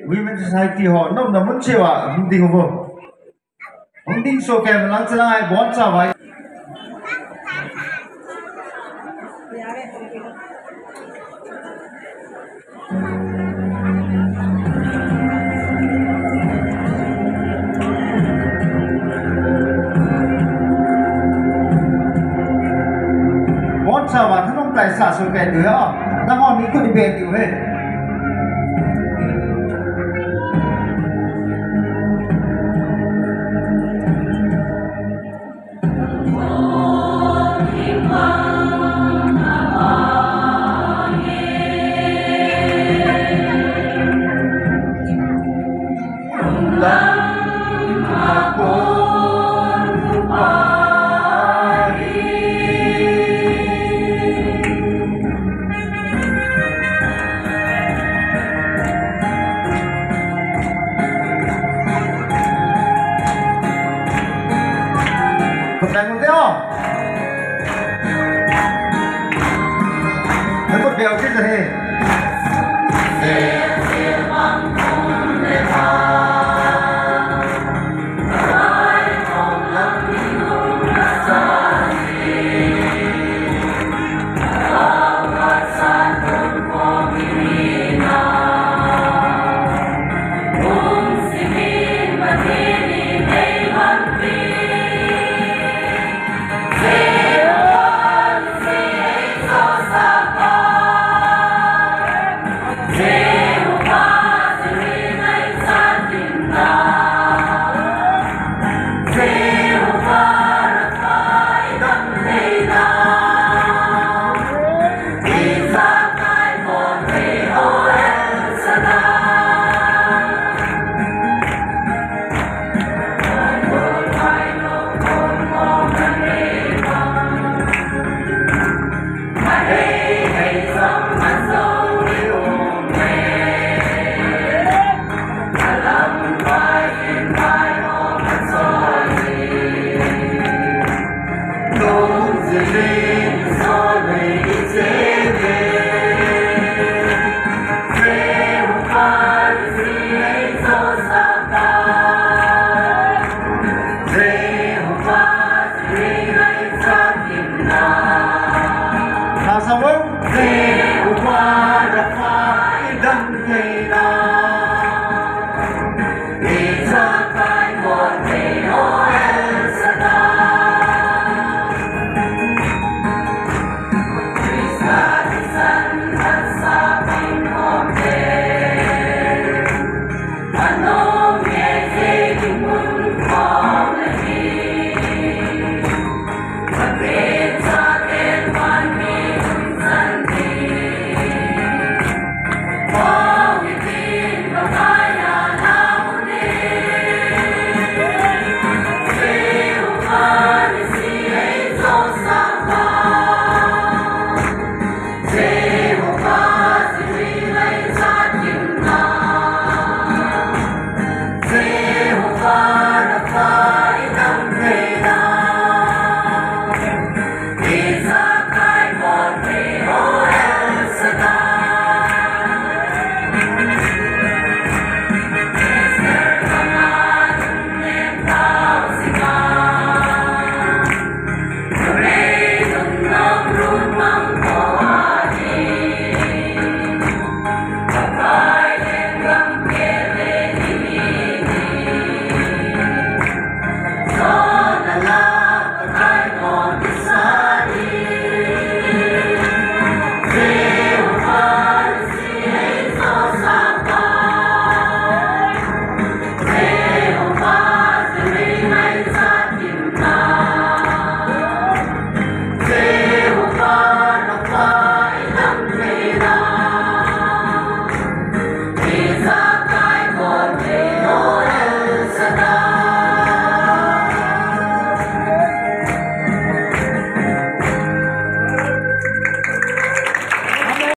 Women Society ho nom na mun chewa hinding ho hinding so kem lang chala ai bon cha vai bon cha wa thnong tai sa so ke tu ha na ho mi ku ni be tu he Đang muốn thế không? Nó một điều chứ gì? Sao không? Qua đã phai đắng ngày